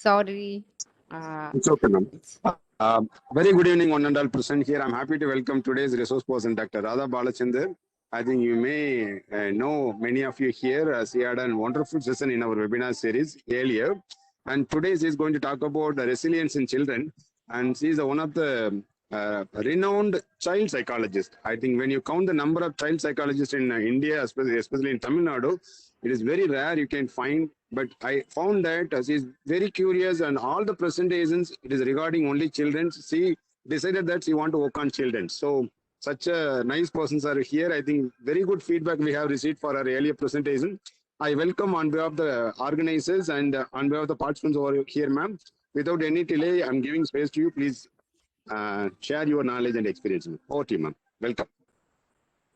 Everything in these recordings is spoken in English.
Sorry. Uh, It's okay, ma'am. it's Very good evening, one and all present here. I'm happy to welcome today's resource person, Dr. Radha Balachandar. I think you may know many of you here as he had a wonderful session in our webinar series earlier. And today she is going to talk about the resilience in children. And she is one of the renowned child psychologists. I think when you count the number of child psychologists in India, especially in Tamil Nadu, it is very rare you can find. But I found that she is very curious, and all the presentations it is regarding only children. She decided that she want to work on children. So such a nice persons are here. I think very good feedback we have received for our earlier presentation. I welcome on behalf of the organizers and on behalf of the participants over here, ma'am. Without any delay, I'm giving space to you. Please share your knowledge and experience. Over to you, ma'am. Welcome.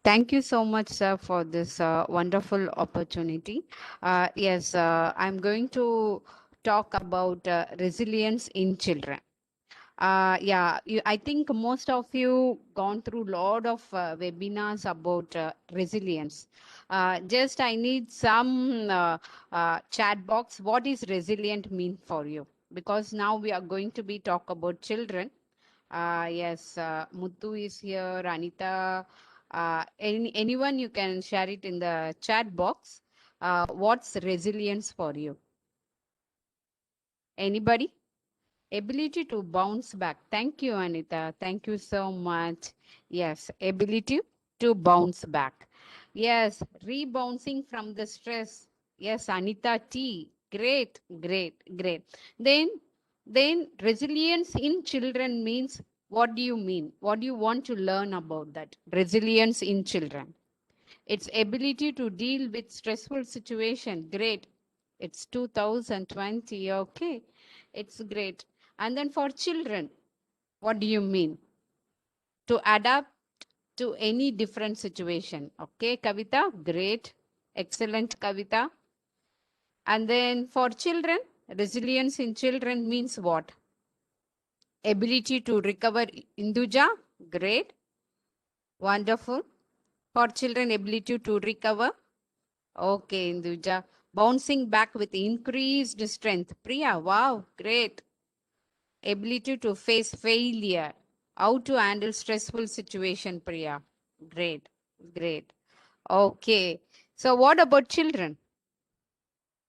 Thank you so much, sir, for this wonderful opportunity. Yes, I'm going to talk about resilience in children. I think most of you gone through lot of webinars about resilience. Just I need some chat box. What is resilient mean for you? Because now we are going to be talk about children. Yes, Muthu is here, Anita. Anyone you can share it in the chat box. What's resilience for you? Anybody? Ability to bounce back. Thank you, Anita. Thank you so much. Yes, ability to bounce back. Yes, rebounding from the stress. Yes, Anita T. Great, great, great. Then, then resilience in children means what do you mean? What do you want to learn about that? Resilience in children. Its ability to deal with stressful situation. Great. It's 2020. Okay. It's great. And then for children, what do you mean? To adapt to any different situation. Okay, Kavita, great. Excellent, Kavita. And then for children, resilience in children means what? Ability to recover. Induja, great. Wonderful. For children, ability to recover. Okay, Induja. Bouncing back with increased strength. Priya, wow, great. Ability to face failure. How to handle stressful situation, Priya. Great, great. Okay. So what about children?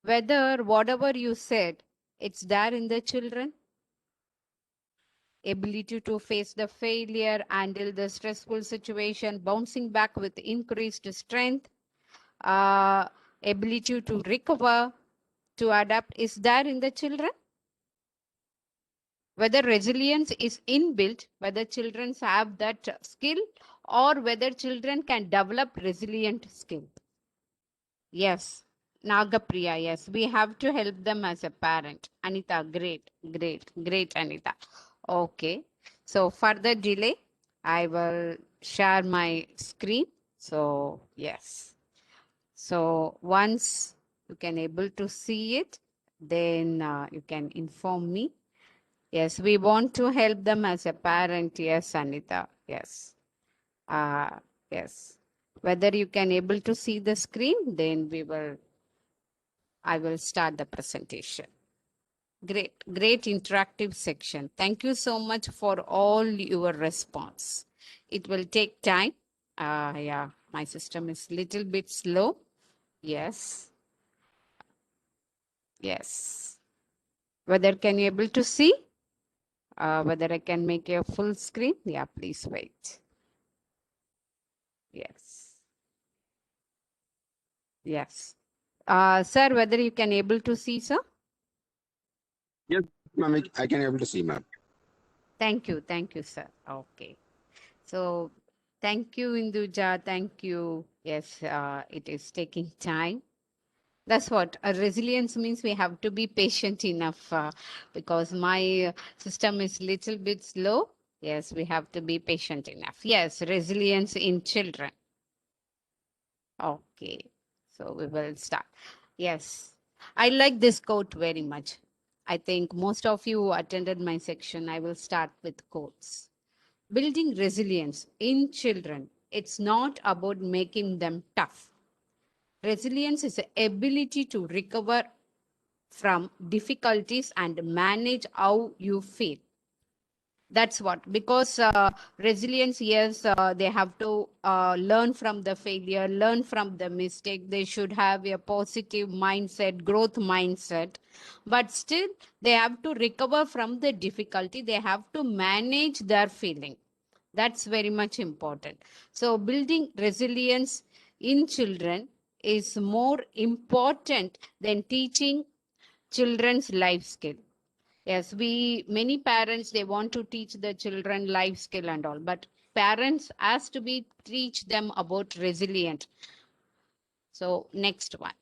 Whether whatever you said, it's there in the children? Ability to face the failure, handle the stressful situation, bouncing back with increased strength, uh, ability to recover, to adapt, is there in the children? Whether resilience is inbuilt, whether children have that skill, or whether children can develop resilient skill. Yes, Nagapriya, yes, we have to help them as a parent. Anita, great, great, great, Anita. Okay, so further delay, I will share my screen. So yes, so once you can able to see it, then you can inform me. Yes, we want to help them as a parent. Yes, Anita. Yes. Uh, yes. Whether you can able to see the screen, then I will start the presentation. Great, great interactive section. Thank you so much for all your response. It will take time. Yeah, my system is little bit slow. Yes. Yes. Whether can you able to see? Whether I can make a full screen? Yeah, please wait. Yes. Yes. Sir, whether you can able to see, sir? Yes, ma'am. I can able to see, ma'am. Thank you. Thank you, sir. Okay. So thank you, Induja. Thank you. Yes, it is taking time. That's what resilience means. We have to be patient enough because my system is little bit slow. Yes, we have to be patient enough. Yes, resilience in children. Okay, so we will start. Yes, I like this quote very much. I think most of you attended my section. I will start with quotes. Building resilience in children, it's not about making them tough. Resilience is the ability to recover from difficulties and manage how you feel. That's what, because resilience, yes, they have to learn from the failure, learn from the mistake. They should have a positive mindset, growth mindset, but still they have to recover from the difficulty. They have to manage their feeling. That's very much important. So building resilience in children is more important than teaching children's life skill. Yes, we many parents, they want to teach the children life skill and all, but parents has to be teach them about resilient. So next one.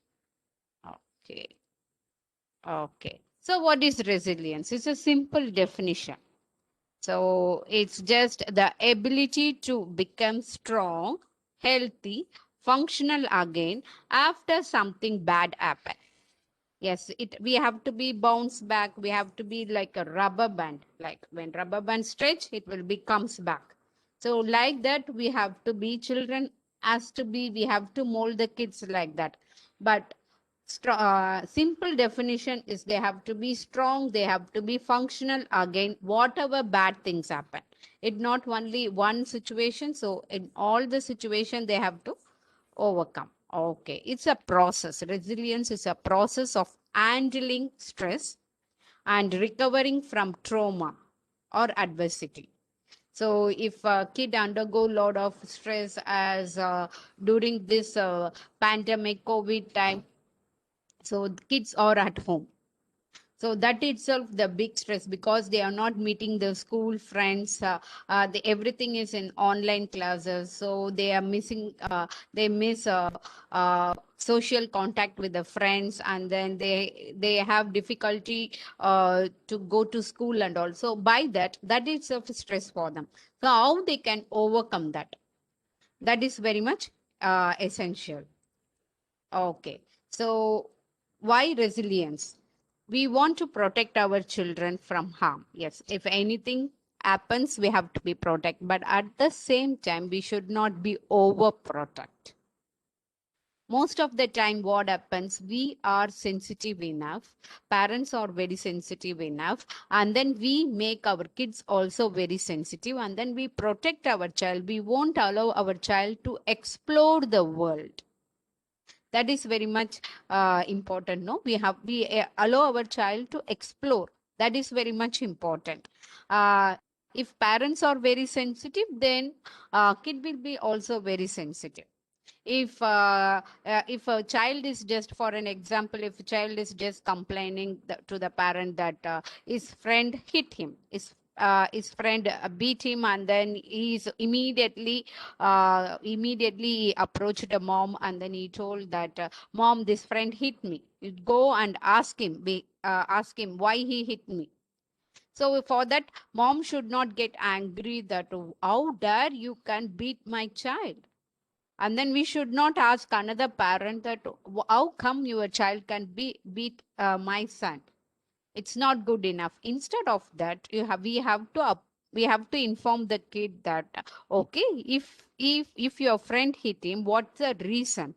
Okay. Okay. So what is resilience? It's a simple definition. So it's just the ability to become strong, healthy, functional again after something bad happens. Yes, it we have to be bounce back. We have to be like a rubber band. Like when rubber band stretch, it will be comes back. So like that, we have to be children has to be. We have to mold the kids like that. But simple definition is they have to be strong. They have to be functional again. Whatever bad things happen, it not only one situation. So in all the situation, they have to overcome. Okay, it's a process. Resilience is a process of handling stress and recovering from trauma or adversity. So if a kid undergo a lot of stress as during this pandemic COVID time, so kids are at home, so that itself the big stress, because they are not meeting the school friends. Everything is in online classes, so they are missing, they miss social contact with the friends, and then they have difficulty to go to school and also by that, that itself is stress for them. So how they can overcome that, that is very much essential. Okay. So, why resilience? We want to protect our children from harm. Yes. If anything happens, we have to be protect. But at the same time, we should not be overprotect. Most of the time, what happens, we are sensitive enough. Parents are very sensitive enough. And then we make our kids also very sensitive. And then we protect our child. We won't allow our child to explore the world. That is very much important. No, we allow our child to explore. That is very much important. If parents are very sensitive, then kid will be also very sensitive. If a child is, just for an example, if a child is just complaining to the parent that his friend hit him, his friend beat him, and then he's immediately approached the mom, and then he told that mom, this friend hit me. You go and ask him why he hit me. So for that, mom should not get angry that, "Oh, how dare you can beat my child." And then we should not ask another parent that, how come your child can beat my son? It's not good enough. Instead of that, we have to inform the kid that, okay, if your friend hit him, what's the reason?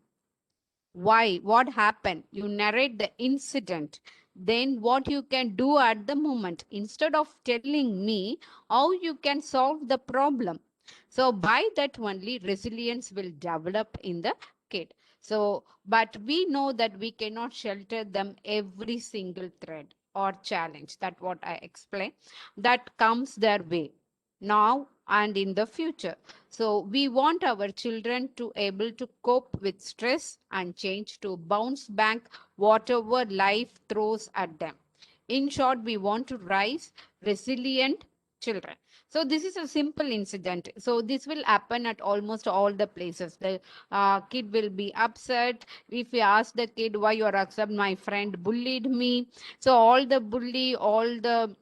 Why? What happened? You narrate the incident. Then what you can do at the moment, instead of telling me how you can solve the problem. So by that only resilience will develop in the kid. So, but we know that we cannot shelter them every single thread or challenge. That what I explained. That comes their way now and in the future. So we want our children to able to cope with stress and change, to bounce back whatever life throws at them. In short, we want to raise resilient children. So this is a simple incident. So this will happen at almost all the places. The kid will be upset. If we ask the kid why you are upset, my friend bullied me. So all the bully, all the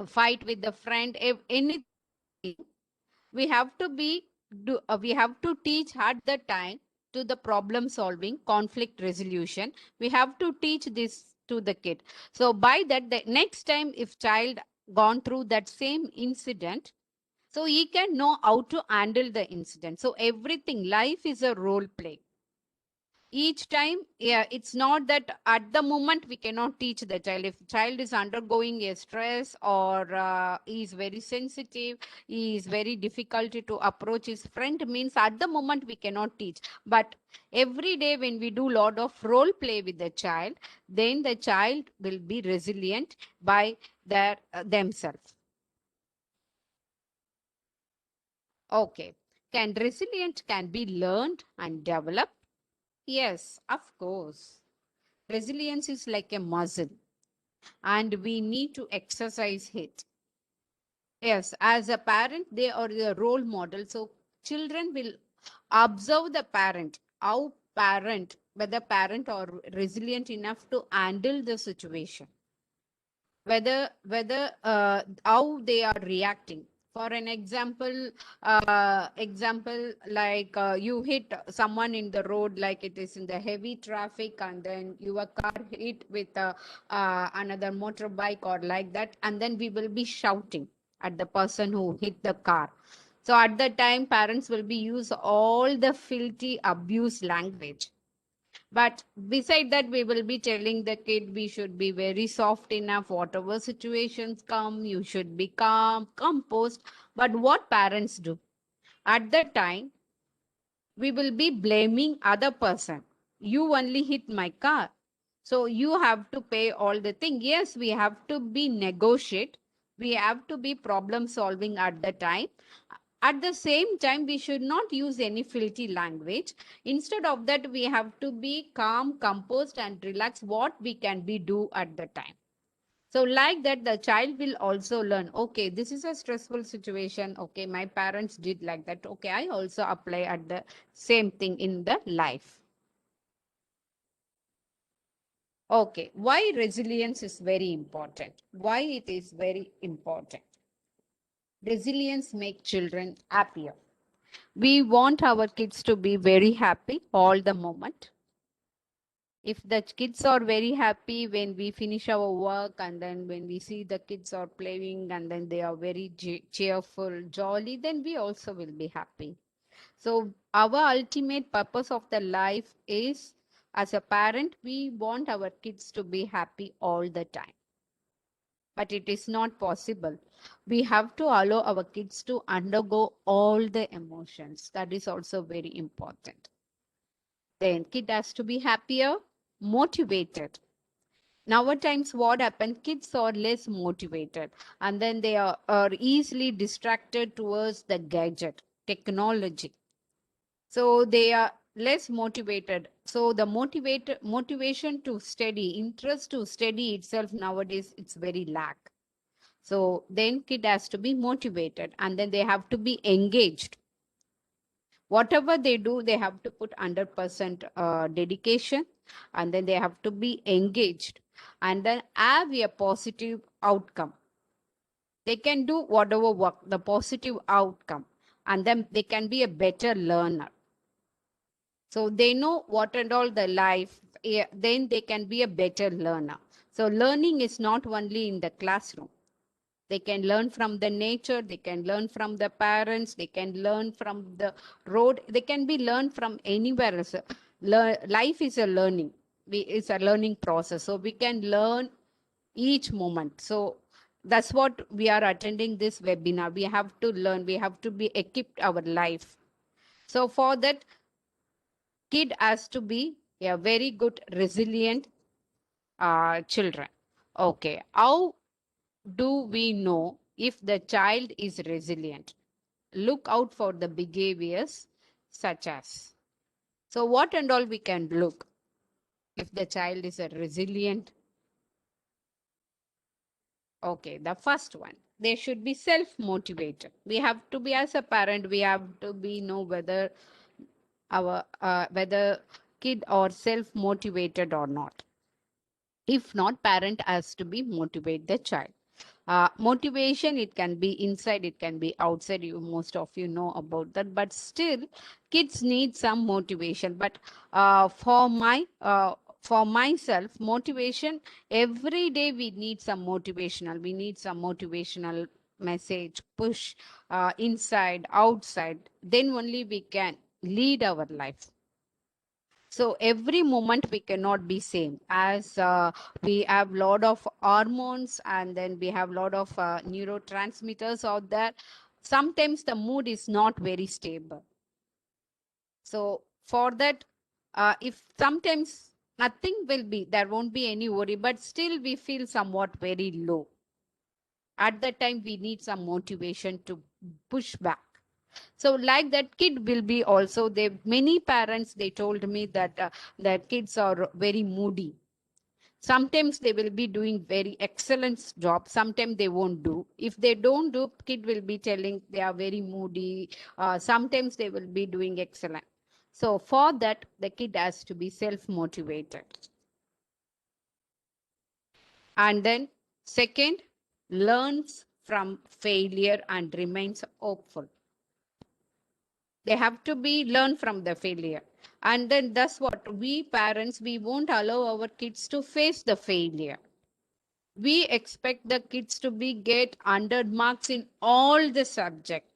fight with the friend, if anything, we have to we have to teach at the time to the problem solving, conflict resolution. We have to teach this to the kid. So by that, the next time if child gone through that same incident, so he can know how to handle the incident. So everything, life is a role play. each time, yeah, it's not that at the moment we cannot teach the child. If child is undergoing a stress, or is very sensitive, he is very difficult to approach his friend, means at the moment we cannot teach. But every day when we do lot of role play with the child, then the child will be resilient by their themselves. Okay, can resilient can be learned and developed? Yes, of course. Resilience is like a muscle, and we need to exercise it. Yes, as a parent, they are the role model. So children will observe the parent, how parent, whether parent are resilient enough to handle the situation, whether how they are reacting. For an example, like you hit someone in the road, like it is in the heavy traffic, and then your car hit with another motorbike or like that, and then we will be shouting at the person who hit the car. So at the time, parents will be use all the filthy abuse language. But beside that, we will be telling the kid we should be very soft enough. Whatever situations come, you should be calm, composed. But what parents do? At that time, we will be blaming other person. You only hit my car. So you have to pay all the thing. Yes, we have to be negotiate. We have to be problem solving at the time. At the same time, we should not use any filthy language. Instead of that, we have to be calm, composed, and relax what we can be do at the time. So like that, the child will also learn, okay, this is a stressful situation. Okay, my parents did like that. Okay, I also apply at the same thing in the life. Okay, why resilience is very important? Why it is very important? Resilience make children happier. We want our kids to be very happy all the moment. If the kids are very happy when we finish our work, and then when we see the kids are playing, and then they are very cheerful, jolly, then we also will be happy. So our ultimate purpose of the life is, as a parent, we want our kids to be happy all the time. But it is not possible. We have to allow our kids to undergo all the emotions. That is also very important. Then kid has to be happier, motivated. Nowadays, what happened? Kids are less motivated, and then they are easily distracted towards the gadget, technology. So they are less motivated. So the motivation to study, interest to study itself nowadays, it's very lack. So then kid has to be motivated, and then they have to be engaged. Whatever they do, they have to put 100% dedication, and then they have to be engaged, and then have a positive outcome. They can do whatever work, the positive outcome, and then they can be a better learner. So they know what and all the life, yeah, then they can be a better learner. So learning is not only in the classroom. They can learn from the nature, they can learn from the parents, they can learn from the road, they can be learned from anywhere else. Life is a learning. It's a learning process. So we can learn each moment. So that's what we are attending this webinar. We have to learn, we have to be equipped our life. So for that, kid has to be a very good, resilient children. Okay, how do we know if the child is resilient? Look out for the behaviors such as. So, what and all we can look if the child is a resilient? Okay, the first one, they should be self motivated. We have to be, as a parent, we have to be know whether our whether kid or self motivated or not. If not, parent has to be motivate the child. Motivation, it can be inside, it can be outside. You, most of you know about that, but still kids need some motivation. But for myself, motivation, every day we need some motivational, we need some motivational message, push, inside, outside, then only we can lead our life. So every moment we cannot be same, as we have lot of hormones, and then we have lot of neurotransmitters out there. Sometimes the mood is not very stable. So for that, if sometimes nothing will be, there won't be any worry, but still we feel somewhat very low. At that time, we need some motivation to push back. So like that kid will be also, they many parents, they told me that that kids are very moody. Sometimes they will be doing very excellent job, sometimes they won't do. If they don't do, kid will be telling they are very moody. Sometimes they will be doing excellent. So for that, the kid has to be self motivated. And then second, learns from failure and remains hopeful. They have to be learn from the failure. And then that's what we parents, we won't allow our kids to face the failure. We expect the kids to be get 100 marks in all the subject.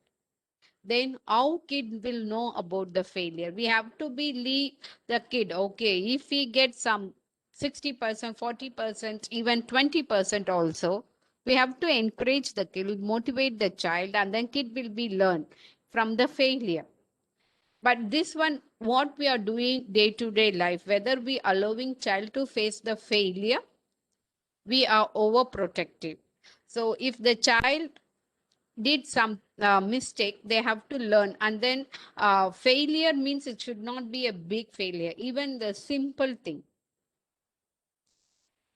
Then how kid will know about the failure? We have to be leave the kid, okay, if he gets some 60%, 40%, even 20% also, we have to encourage the kid, motivate the child, and then kid will be learn from the failure. But this one, what we are doing day to day life, whether we allowing child to face the failure, we are overprotective. So if the child did some mistake, they have to learn. And then failure means it should not be a big failure, even the simple thing.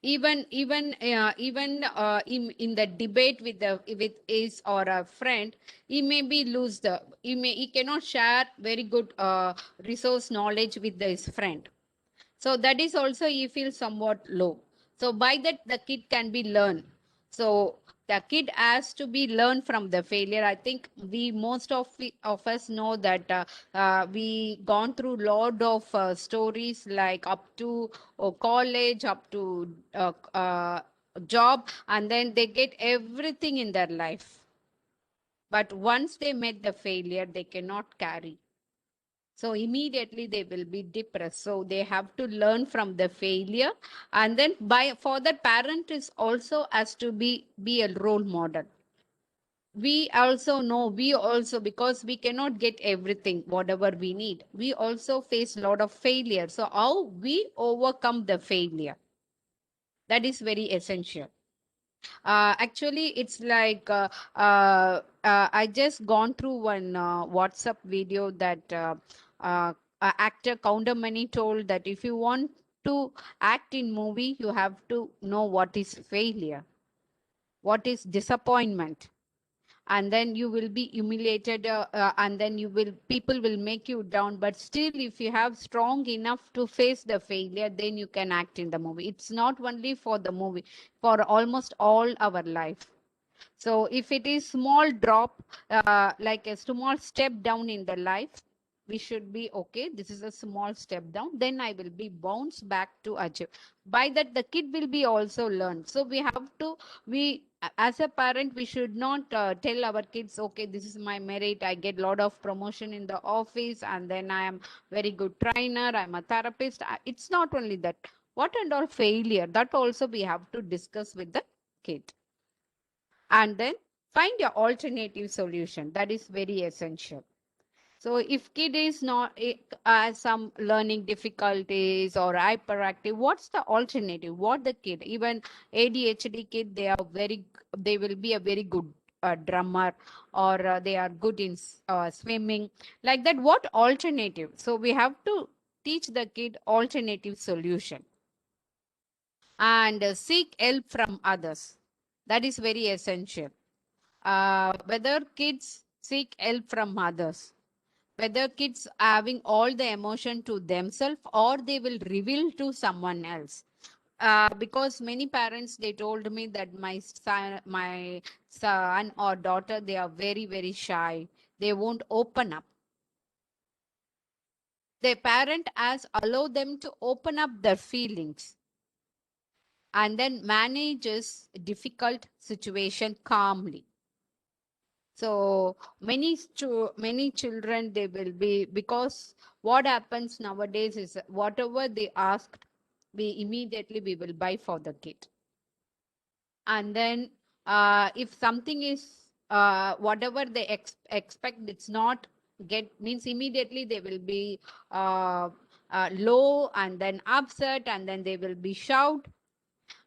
In the debate with the with his or a friend, he may be lose the, he cannot share very good resource knowledge with his friend. So that is also he feels somewhat low. So by that the kid can be learned. So the kid has to be learned from the failure. I think we most of us know that we gone through lot of stories, like up to college, up to job, and then they get everything in their life. But once they met the failure, they cannot carry. So immediately they will be depressed. So they have to learn from the failure. And then by for that, parent is also has to be a role model. We also know, we also, because we cannot get everything whatever we need, we also face a lot of failure. So how we overcome the failure, that is very essential. Actually, it's like I just gone through one WhatsApp video that uh, actor Countermany told that if you want to act in movie, you have to know what is failure, what is disappointment, and then you will be humiliated, and then you will, people will make you down. But still, if you have strong enough to face the failure, then you can act in the movie. It's not only for the movie, for almost all our life. So if it is small drop, like a small step down in the life, we should be okay. This is a small step down. Then I will be bounce back to achieve. By that, the kid will be also learn. So we have to, as a parent, we should not tell our kids, okay, this is my merit. I get lot of promotion in the office, and then I am very good trainer. I'm a therapist. It's not only that. What and all failure, that also we have to discuss with the kid. And then find your alternative solution, that is very essential. So if kid is not some learning difficulties or hyperactive, what's the alternative? What the kid, even ADHD kid, they are very, they will be a very good drummer, or they are good in swimming, like that. What alternative? So we have to teach the kid alternative solution. And seek help from others, that is very essential. Whether kids seek help from others, whether kids having all the emotion to themselves, or they will reveal to someone else. Because many parents, they told me that my son or daughter, they are very very shy, they won't open up. Their parent has allowed them to open up their feelings, and then manages difficult situation calmly. So many children, they will be, because what happens nowadays is whatever they asked, we will buy for the kid. And then if something is whatever they expect it's not get, means immediately they will be uh, low and then upset and then they will be shout,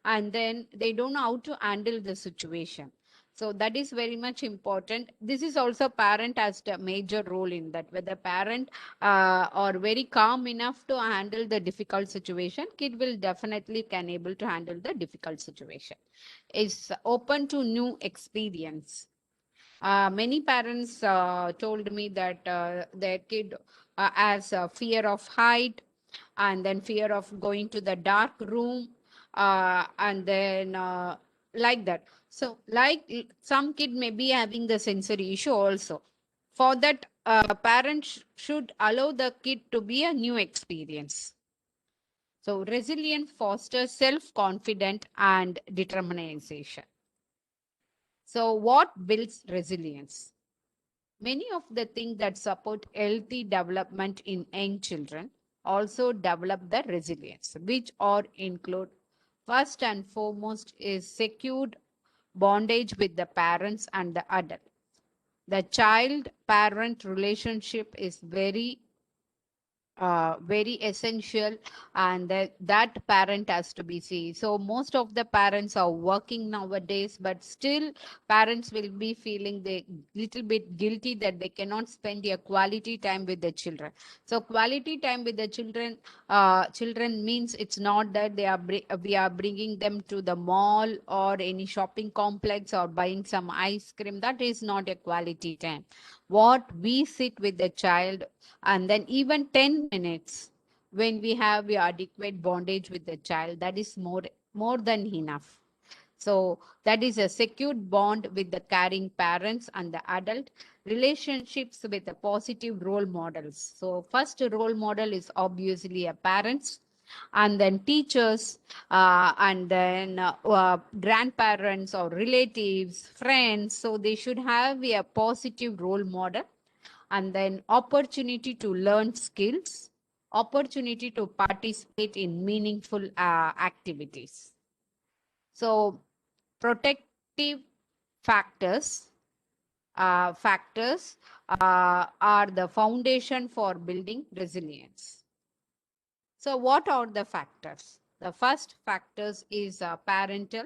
and then they don't know how to handle the situation. So that is very much important. This is also parent has a major role in that. Whether parent are very calm enough to handle the difficult situation, kid will definitely can able to handle the difficult situation. Is open to new experience. Many parents told me that their kid has a fear of height, and then fear of going to the dark room, and then like that. So, like some kid may be having the sensory issue also. For that, parents should allow the kid to be a new experience. So, resilient fosters self confident and determination. So, what builds resilience? Many of the things that support healthy development in young children also develop the resilience, which are include first and foremost is secured bondage with the parents and the adult. The child parent relationship is very essential, and that parent has to be seen. So most of the parents are working nowadays, but still parents will be feeling they little bit guilty that they cannot spend a quality time with the children. So quality time with the children means it's not that we are bringing them to the mall or any shopping complex or buying some ice cream. That is not a quality time. What we sit with the child, and then even 10 minutes when we have the adequate bondage with the child, that is more than enough. So that is a secured bond with the caring parents and the adult. Relationships with the positive role models. So first role model is obviously a parents, and then teachers, and then grandparents or relatives, friends. So they should have a positive role model, and then opportunity to learn skills, opportunity to participate in meaningful activities. So protective factors are the foundation for building resilience. So, what are the factors? The first factors is parental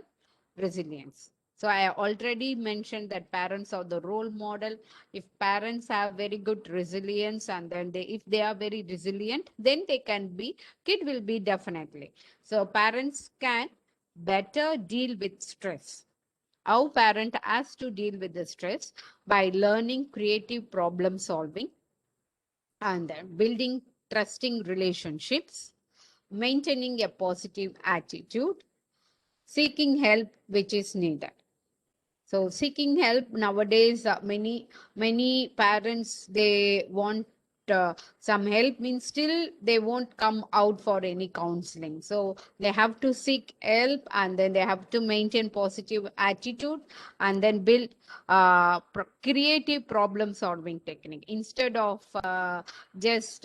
resilience. So, I already mentioned that parents are the role model. If parents have very good resilience, and then if they are very resilient, then they can be, kid will be definitely. So, parents can better deal with stress. How parent has to deal with the stress by learning creative problem solving, and then building trusting relationships, maintaining a positive attitude, seeking help which is needed. So seeking help nowadays, many parents they want some help, means still they won't come out for any counseling. So they have to seek help, and then they have to maintain positive attitude, and then build creative problem solving technique instead of just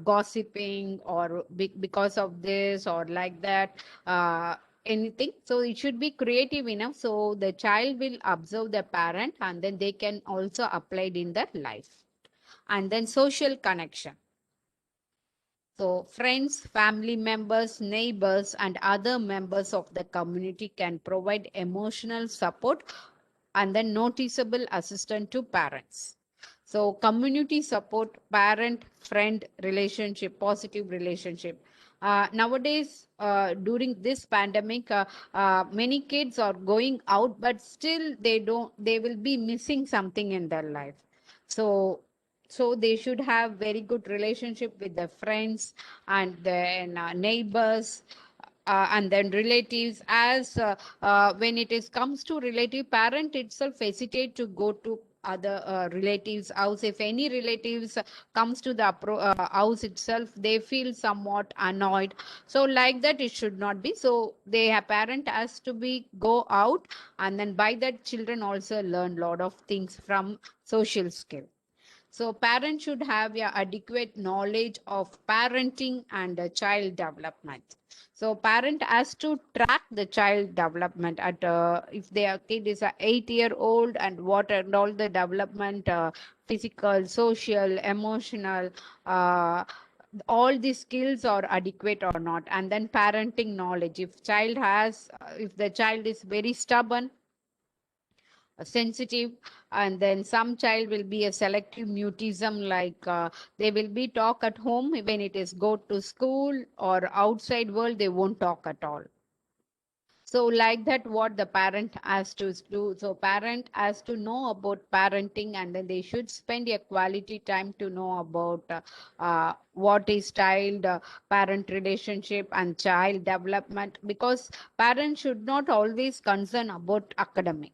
gossiping or because of this or like that. Anything, so it should be creative enough so the child will observe the parent, and then they can also apply it in their life. And then social connection. So, friends, family members, neighbors, and other members of the community can provide emotional support and then noticeable assistance to parents. So, community support, parent friend relationship, positive relationship. Nowadays, during this pandemic, many kids are going out, but still they will be missing something in their life. So, they should have very good relationship with their friends, and then neighbors, and then relatives. As when it is comes to relative, parent itself hesitate to go to other relatives house. If any relatives comes to the house itself, they feel somewhat annoyed. So like that it should not be. So parent has to be go out, and then by that children also learn lot of things from social skill. So parents should have a adequate knowledge of parenting and child development. So parent has to track the child development at if their kid is a 8 year old, and what and all the development, physical, social, emotional, uh, all these skills are adequate or not. And then parenting knowledge, if the child is very stubborn, sensitive, and then some child will be a selective mutism, like they will be talk at home, when it is go to school or outside world they won't talk at all. So like that, what the parent has to do, so parent has to know about parenting, and then they should spend a quality time to know about what is child parent relationship and child development, because parents should not always concern about academic.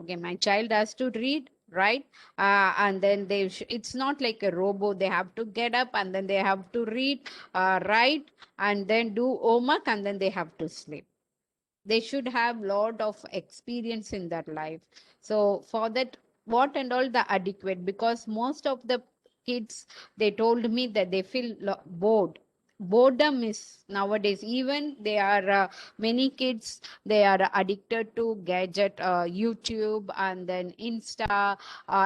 Okay, my child has to read, right? And then it's not like a robot. They have to get up, and then they have to read, write, and then do homework, and then they have to sleep. They should have lot of experience in their life. So for that, what and all the adequate, because most of the kids, they told me that they feel bored. Boredom is nowadays, even they are many kids, they are addicted to gadget, YouTube and then Insta,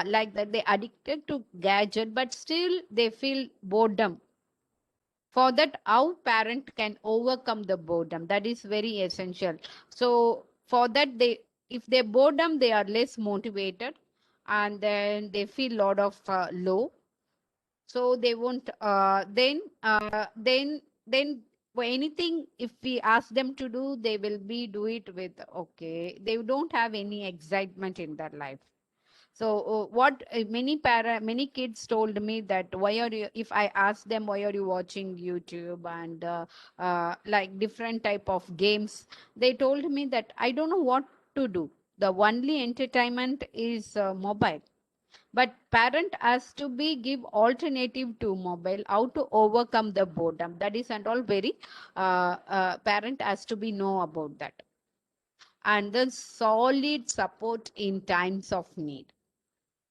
like that they addicted to gadget, but still they feel boredom. For that, how parent can overcome the boredom, that is very essential. So for that, they, if they boredom, they are less motivated, and then they feel lot of low. So they won't then for anything, if we ask them to do, they will be do it with, okay, they don't have any excitement in their life. So what many kids told me that, why are you, if I ask them, why are you watching YouTube and like different type of games, they told me that I don't know what to do. The only entertainment is mobile. But parent has to be give alternative to mobile, how to overcome the boredom, that is and all very parent has to be know about that. And then solid support in times of need.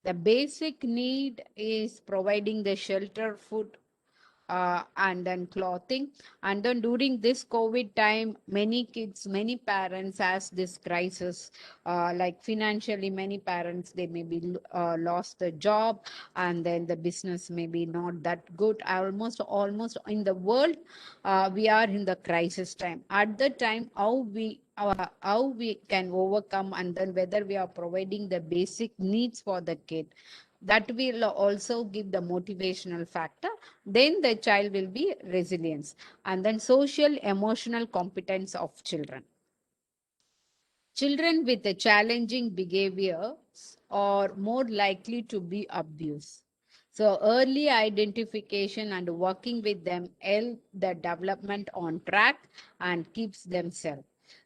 The basic need is providing the shelter, food, and then clothing. And then during this COVID time, many kids, many parents has this crisis, like financially, many parents, they may be lost the job, and then the business may be not that good. Almost in the world, we are in the crisis time. At the time, how we can overcome, and then whether we are providing the basic needs for the kid, that will also give the motivational factor. Then the child will be resilience. And then social emotional competence of children. Children with a challenging behaviors are more likely to be abused. So early identification and working with them help the development on track and keeps them safe.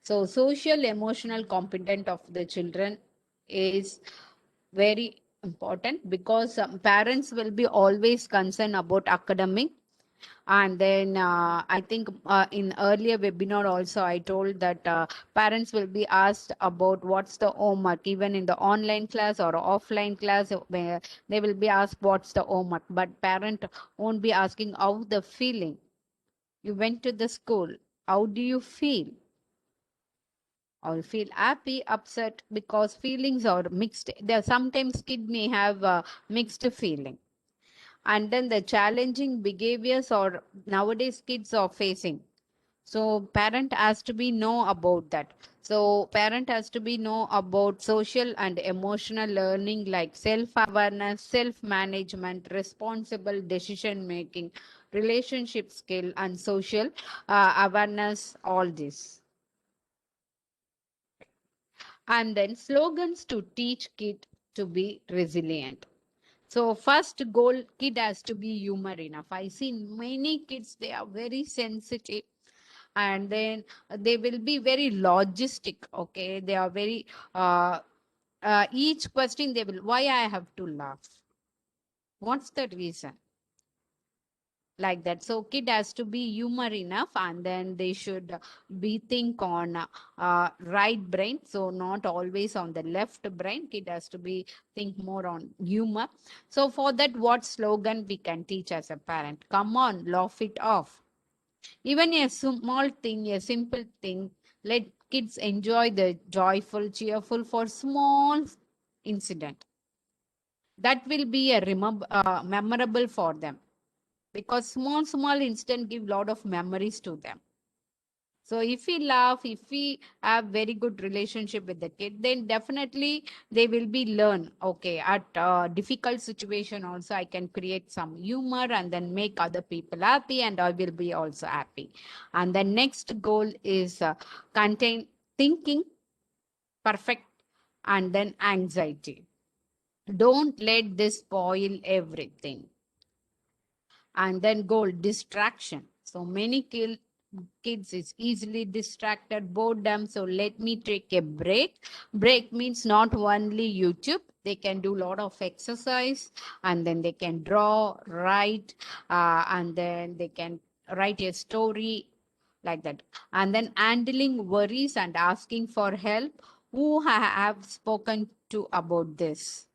So social emotional competent of the children is very important, because parents will be always concerned about academic. And then I think in earlier webinar also I told that parents will be asked about what's the homework, even in the online class or offline class, where they will be asked what's the homework, but parent won't be asking how the feeling. You went to the school, how do you feel? Or feel happy, upset, because feelings are mixed. There sometimes kid may have mixed feeling. And then the challenging behaviors or nowadays kids are facing, so parent has to be know about that. So parent has to be know about social and emotional learning, like self awareness, self management, responsible decision making, relationship skill, and social awareness, all this. And then slogans to teach kid to be resilient. So first goal, kid has to be humor enough. I see many kids, they are very sensitive, and then they will be very logistic. Okay, they are very each question they will, why I have to laugh? What's the reason? like that. So kid has to be humor enough, and then they should be think on right brain, so not always on the left brain. Kid has to be think more on humor. So for that, what slogan we can teach as a parent? Come on, laugh it off. Even a small thing, a simple thing, let kids enjoy the joyful, cheerful for small incident. That will be a memorable for them, because small incident give lot of memories to them. So if we laugh, if we have very good relationship with the kid, then definitely they will be learn. Okay, at difficult situation also I can create some humor and then make other people happy, and I will be also happy. And the next goal is contain thinking perfect, and then anxiety. Don't let this spoil everything. And then goal distraction. So many kids is easily distracted, boredom. So let me take a break means not only YouTube, they can do a lot of exercise, and then they can draw, write, and then they can write a story, like that. And then handling worries and asking for help. Who have spoken to about this?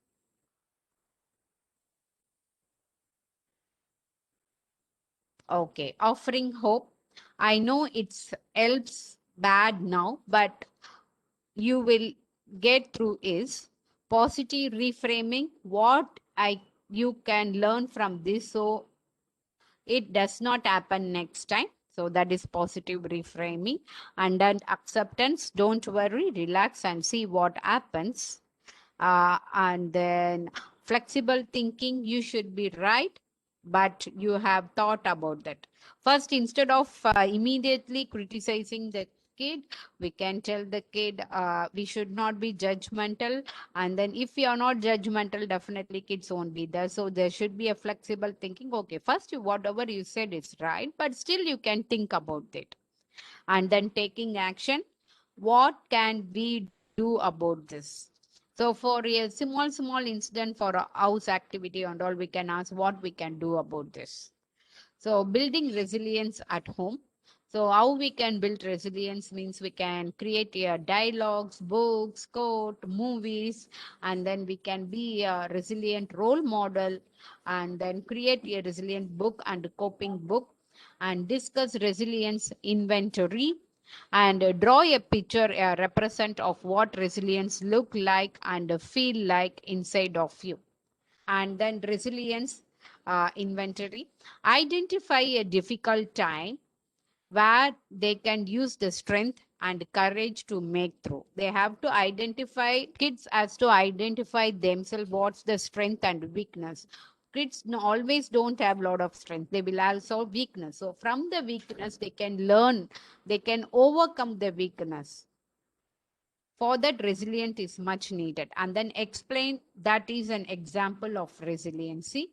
Okay, offering hope. I know it's helps bad now, but you will get through is positive reframing. What I you can learn from this, so it does not happen next time. So that is positive reframing. And then acceptance. Don't worry, relax and see what happens. And then flexible thinking, you should be right, but you have thought about that first. Instead of immediately criticizing the kid, we can tell the kid, we should not be judgmental. And then if we are not judgmental, definitely kids won't be there. So there should be a flexible thinking. Okay, first you whatever you said is right, but still you can think about it. And then taking action. What can we do about this? So for a small incident, for a house activity and all, we can ask what we can do about this. So building resilience at home. So how we can build resilience means we can create dialogues, books, quote, movies, and then we can be a resilient role model, and then create a resilient book and coping book, and discuss resilience inventory, and draw a picture, a represent of what resilience look like and feel like inside of you. And then resilience inventory. Identify a difficult time where they can use the strength and courage to make through. They have to identify, kids has to identify themselves what's the strength and weakness. Kids always don't have a lot of strength. They will also weakness. So from the weakness, they can learn, they can overcome the weakness. For that, resilient is much needed. And then explain that is an example of resiliency,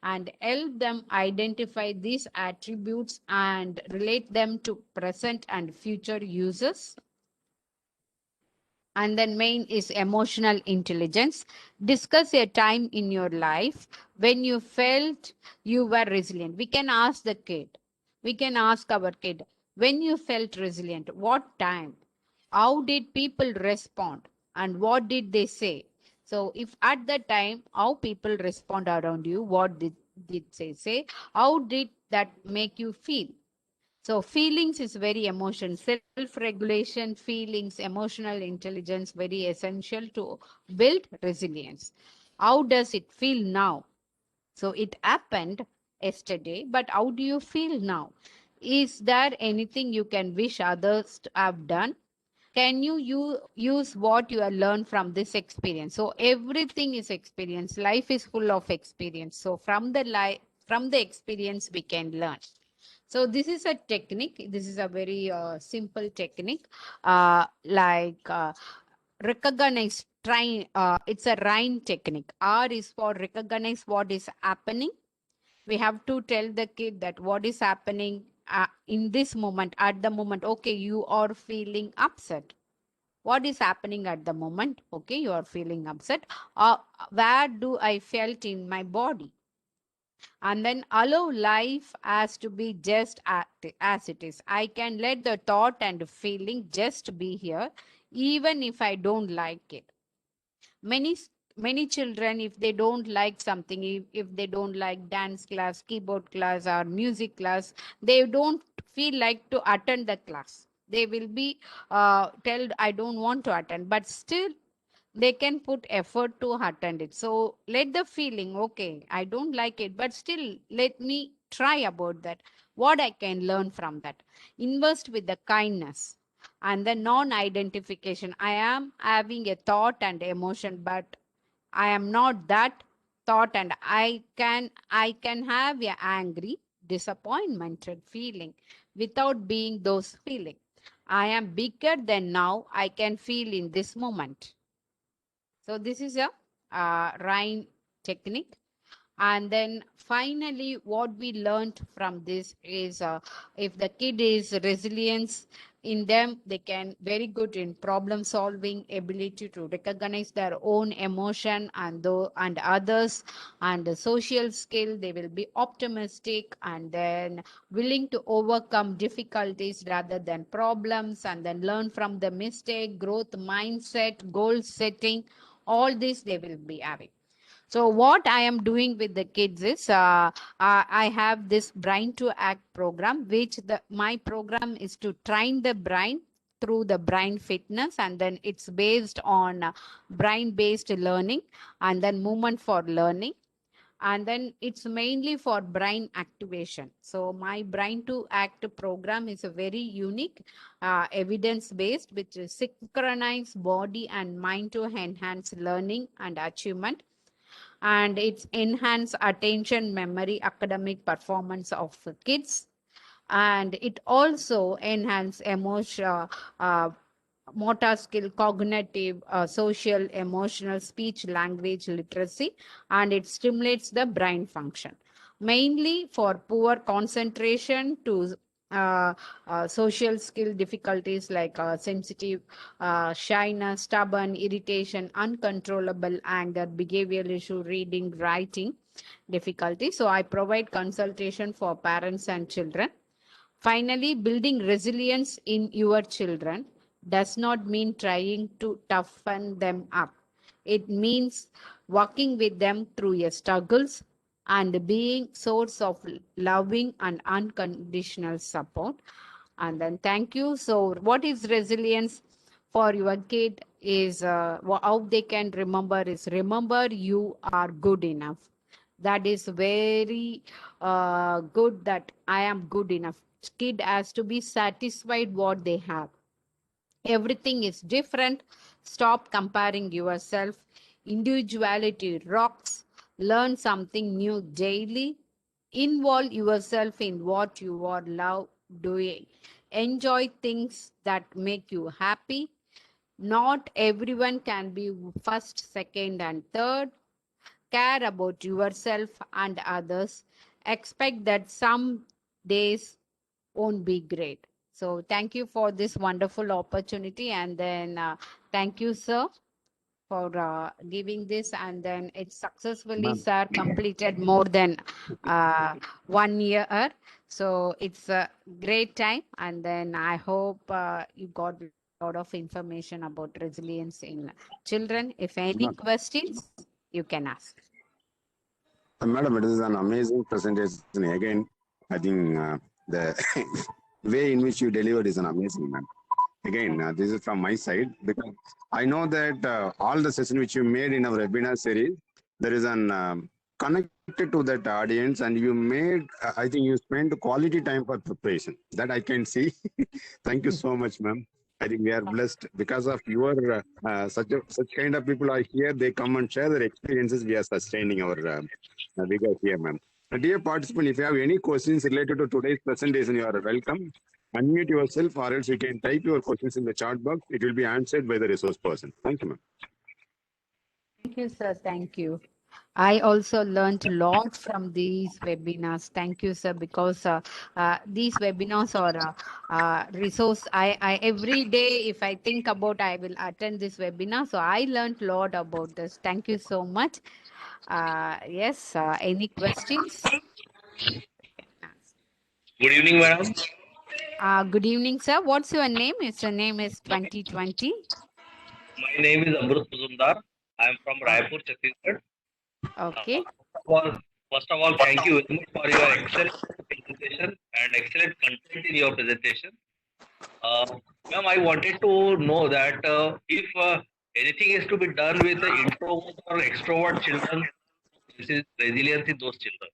and help them identify these attributes and relate them to present and future uses. And then main is emotional intelligence. Discuss a time in your life when you felt you were resilient. We can ask the kid, we can ask our kid, when you felt resilient, what time, how did people respond, and what did they say? So if at that time how people respond around you, what did they say, how did that make you feel? So feelings is very emotion, self-regulation, feelings, emotional intelligence, very essential to build resilience. How does it feel now? So it happened yesterday, but how do you feel now? Is there anything you can wish others to have done? Can you use what you have learned from this experience? So everything is experience. Life is full of experience. So from the from the experience we can learn. So this is a technique. This is a very simple technique. Recognize, try. It's a Rhine technique. R is for recognize what is happening. We have to tell the kid that what is happening in this moment, at the moment. Okay, you are feeling upset. What is happening at the moment? Okay, you are feeling upset. Where do I felt in my body? And then allow life as to be just as it is. I can let the thought and feeling just be here, even if I don't like it. Many children, if they don't like something, if they don't like dance class, keyboard class, or music class, they don't feel like to attend the class. They will be tell, I don't want to attend, but still they can put effort to attend it. So let the feeling, okay, I don't like it, but still let me try about that, what I can learn from that. Invest with the kindness and the non identification. I am having a thought and emotion, but I am not that thought, and I can have a angry, disappointmented feeling without being those feeling. I am bigger than now I can feel in this moment. So this is a Rhine technique. And then finally, what we learned from this is, if the kid is resilience in them, they can very good in problem solving, ability to recognize their own emotion and others, and the social skill. They will be optimistic and then willing to overcome difficulties rather than problems, and then learn from the mistake, growth mindset, goal setting. All this they will be having. So what I am doing with the kids is, I have this Brain to Act program, which my program is to train the brain through the brain fitness, and then it's based on brain based learning, and then movement for learning, and then it's mainly for brain activation. So my Brain to Act program is a very unique, evidence based, which is synchronize body and mind to enhance learning and achievement, and it's enhance attention, memory, academic performance of kids, and it also enhance emotion, uh, motor skill, cognitive, social, emotional, speech language literacy, and it stimulates the brain function, mainly for poor concentration to social skill difficulties like sensitive, shyness, stubborn, irritation, uncontrollable anger, behavioral issue, reading, writing difficulty. So I provide consultation for parents and children. Finally, building resilience in your children does not mean trying to toughen them up. It means walking with them through your struggles and being source of loving and unconditional support. And then thank you. So what is resilience for your kid is, how they can remember is, remember you are good enough. That is very good, that I am good enough. Kid has to be satisfied what they have. Everything is different. Stop comparing yourself. Individuality rocks. Learn something new daily. Involve yourself in what you are love doing. Enjoy things that make you happy. Not everyone can be first, second, and third. Care about yourself and others. Expect that some days won't be great. So thank you for this wonderful opportunity, and then thank you, sir, for giving this. And then it successfully, Ma'am, sir, completed more than uh, 1 year. So it's a great time, and then I hope you got a lot of information about resilience in children. If any ma'am. questions, you can ask. Madam, it is an amazing presentation. Again, I think the way in which you delivered is an amazing, ma'am. Again, this is from my side because I know that all the session which you made in our webinar series, there is an connected to that audience, and you made, I think you spent quality time for preparation. That I can see. Thank you so much, ma'am. I think we are blessed because of your such kind of people are here. They come and share their experiences. We are sustaining our vigor here, ma'am. Dear participant, if you have any questions related to today's presentation, you are welcome. Unmute yourself, or else you can type your questions in the chat box. It will be answered by the resource person. Thank you, ma'am. Thank you, sir. Thank you. I also learned a lot from these webinars. Thank you, sir, because these webinars are resource. I every day, if I think about, I will attend this webinar. So I learned a lot about this. Thank you so much. Yes. Any questions? Good evening, madam. Good evening, sir. What's your name? Your name is 2020. My name is Amrut Muzumdar. I am from Oh, Raipur, Chhattisgarh. okay. First of all, thank you very much for your excellent presentation and excellent content in your presentation. Uh, Ma'am, I wanted to know that if anything is to be done with the introvert or extrovert children, this is resilience in those children.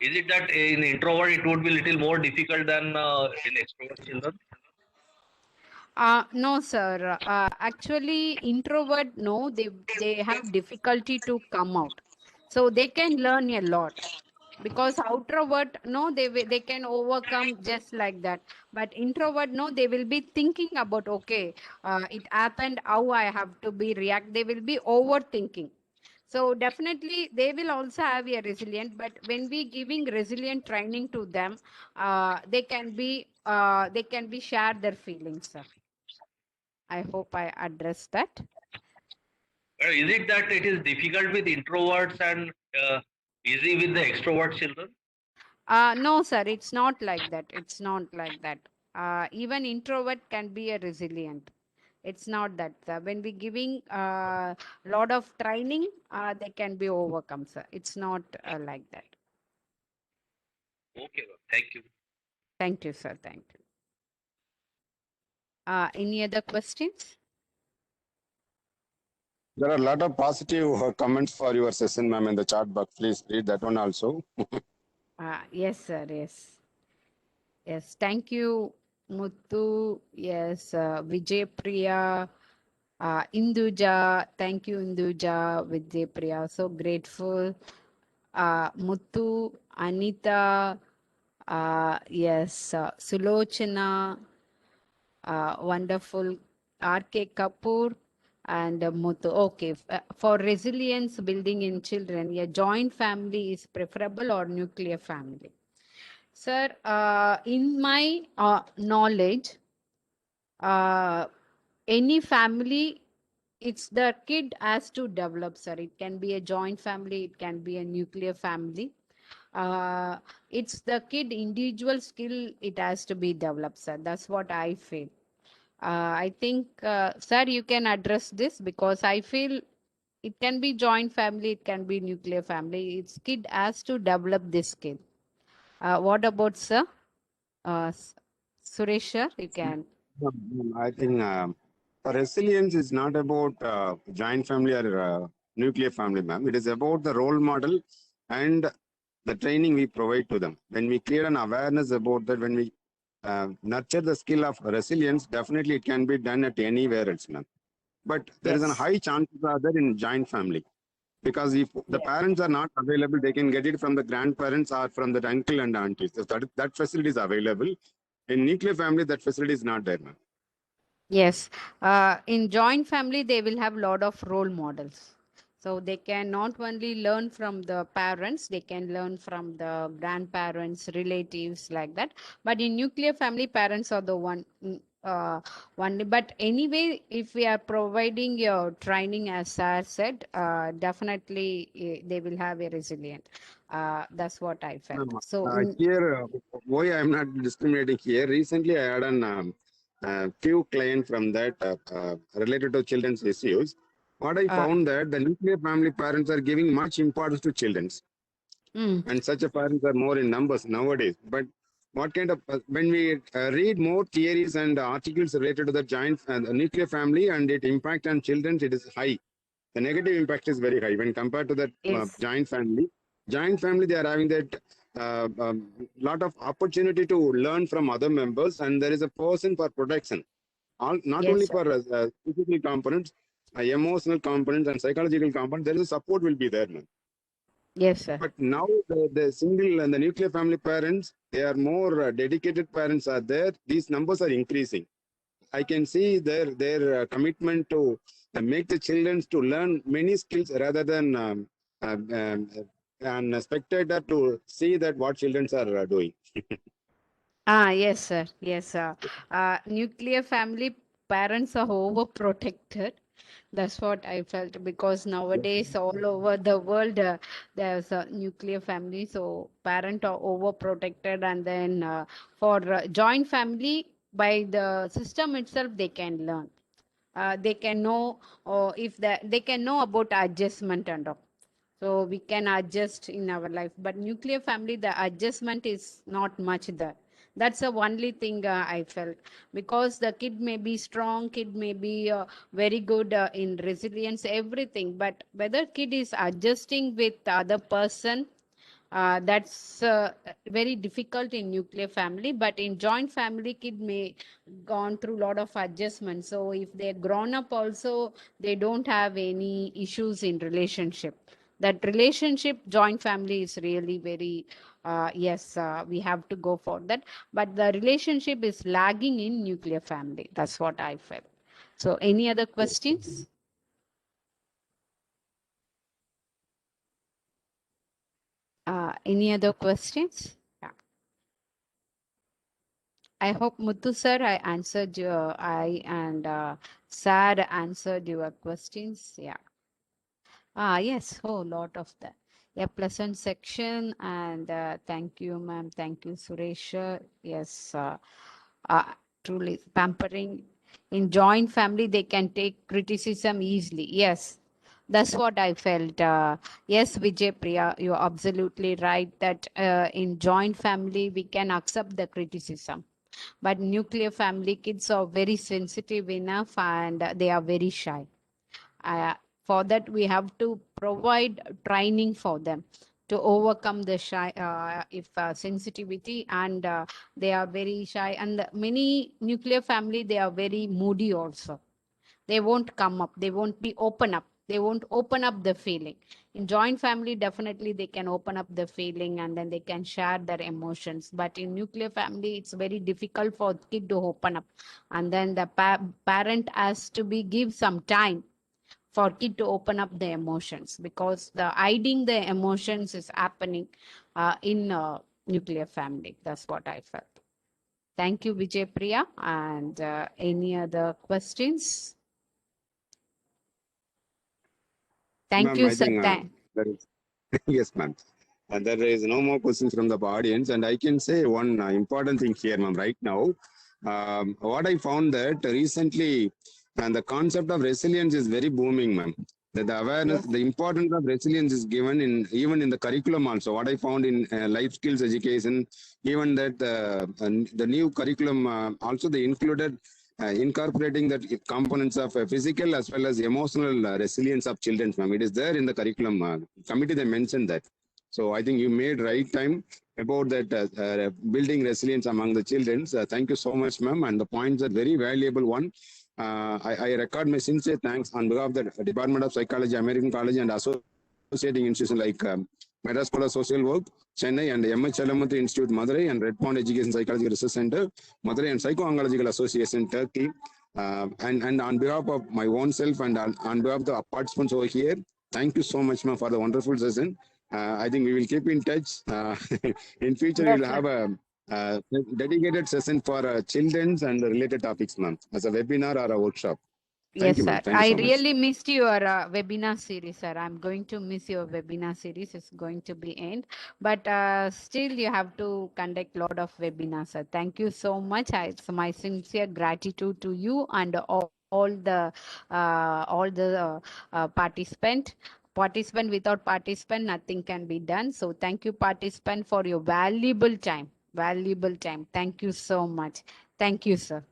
Is it that in introvert it would be little more difficult than in extrovert children? No, sir. Actually, introvert, no, they have difficulty to come out, so they can learn a lot. Because outrovert, no, they can overcome just like that. But introvert, no, they will be thinking about, okay, it happened, how I have to be react. They will be overthinking. So definitely they will also have a resilient. But when we giving resilient training to them, they can be share their feelings, sir. I hope I addressed that. Is it that it is difficult with introverts and easy with the extrovert children? No, sir, it's not like that. It's not like that. Even introvert can be a resilient. It's not that. When we giving a lot of training, they can be overcome, sir. It's not like that. Okay, ma'am. Thank you. Thank you, sir. Thank you. Any other questions? There are a lot of positive comments for your session, ma'am, in the chat box. Please read that one also. Yes, sir. Yes. Yes. Thank you, Muthu. Yes. Vijay Priya. Induja, thank you, Induja, Vijay Priya. So grateful. Muthu, Anita, yes, Sulochana, wonderful. R.K. Kapoor and Muthu. Okay, for resilience building in children, a joint family is preferable or nuclear family? Sir, in my knowledge, uh, any family, it's the kid has to develop, sir. It can be a joint family, it can be a nuclear family. uh, it's the kid individual skill, it has to be developed, sir. That's what I feel. I think, sir, you can address this, because I feel it can be joint family, it can be nuclear family. It's kid has to develop this skill. What about, sir? Suresh, sir, you can. I think resilience is not about joint family or nuclear family, ma'am. It is about the role model and the training we provide to them. When we create an awareness about that, when we nurture the skill of resilience, definitely it can be done at anywhere else, ma'am. But there is a Yes. high chances are there in joint family, because if the Yes. parents are not available, they can get it from the grandparents or from the uncle and aunties. So that facility is available. In nuclear family, that facility is not there, ma'am. Yes, in joint family, they will have lot of role models. So they can not only learn from the parents, they can learn from the grandparents, relatives, like that. But in nuclear family, parents are the one. But anyway, if we are providing your training, as I said, definitely they will have a resilient. That's what I felt. Ma'am, So in, here, why I'm not discriminating here. Recently, I had an few clients from that related to children's issues. What I uh, found that the nuclear family parents are giving much importance to children's, mm, and such a parents are more in numbers nowadays. But what kind of when we read more theories and articles related to the giant the nuclear family and its impact on children, it is high. The negative impact is very high when compared to that yes, giant family. Giant family, they are having that lot of opportunity to learn from other members, and there is a person for protection. Not yes, only sir. for physical components, emotional components, and psychological components. There is a support will be there, man. Yes, sir. But now the single and the nuclear family parents, they are more dedicated parents are there. These numbers are increasing. I can see their commitment to make the children to learn many skills rather than and a spectator to see that what children are doing. Yes, sir. Yes, sir. Nuclear family parents are overprotected. That's what I felt because nowadays all over the world there's a nuclear family, so parents are overprotected, and then for joint family by the system itself they can learn. They can know if they can know about adjustment and all, so we can adjust in our life. But nuclear family the adjustment is not much there. That's the only thing I felt, because the kid may be strong, kid may be very good in resilience, everything, but whether kid is adjusting with other person, that's very difficult in nuclear family. But in joint family kid may gone through a lot of adjustments, so if they're grown up also they don't have any issues in relationship. That relationship joint family is really very yes, we have to go for that. But the relationship is lagging in nuclear family. That's what I felt. So any other questions? Any other questions? Yeah. I hope Muthu sir, I answered your, I and Sad answered your questions. Yeah. Yes, oh, lot of that. Yeah, pleasant section, and thank you, ma'am. Thank you, Suresh. Yes, uh, truly pampering. In joint family, they can take criticism easily. Yes, that's what I felt. Yes, Vijay Priya, you're absolutely right that in joint family, we can accept the criticism. But nuclear family kids are very sensitive enough, and they are very shy. uh, for that we have to provide training for them to overcome the shy if sensitivity, and they are very shy, and many nuclear family they are very moody also. They won't come up, they won't be open up, they won't open up the feeling. In joint family definitely they can open up the feeling, and then they can share their emotions. But in nuclear family it's very difficult for kid to open up, and then the parent has to be give some time for kid to open up the emotions, because the hiding the emotions is happening in nuclear family. That's what I felt. Thank you, Vijay Priya. And any other questions? Thank Ma'am, you, I sir. think that is yes, ma'am. And there is no more questions from the audience. And I can say one important thing here, ma'am, right now. What I found that recently, and the concept of resilience is very booming, ma'am. That the awareness, Yes. the importance of resilience is given in even in the curriculum also. What I found in life skills education, even that the new curriculum also they included incorporating that components of physical as well as emotional resilience of children, ma'am. It is there in the curriculum committee. They mentioned that. So I think you made right time about that building resilience among the children. Thank you so much, ma'am. And the points are very valuable one. I record my sincere thanks on behalf of the Department of Psychology, American College, and associating institutions like Madras School of Social Work, Chennai, and M.H. Chalamurthy Institute, Madurai, and Red Pond Education Psychology Research Center, Madurai, and Psycho-Oncological Association, Turkey. And on behalf of my own self and on behalf of the participants over here, thank you so much, ma'am, for the wonderful session. I think we will keep in touch. In future, we will have Definitely. a dedicated session for children's and related topics, ma'am, as a webinar or a workshop. Thank Yes, you, ma'am. sir. Thank you I so much. really missed your webinar series, sir. I'm going to miss your webinar series. It's going to be end, but still you have to conduct lot of webinars, sir. Thank you so much. It's my sincere gratitude to you and all the participant. Without participant, nothing can be done. So thank you, participant, for your valuable time. Valuable time. Thank you so much. Thank you, sir.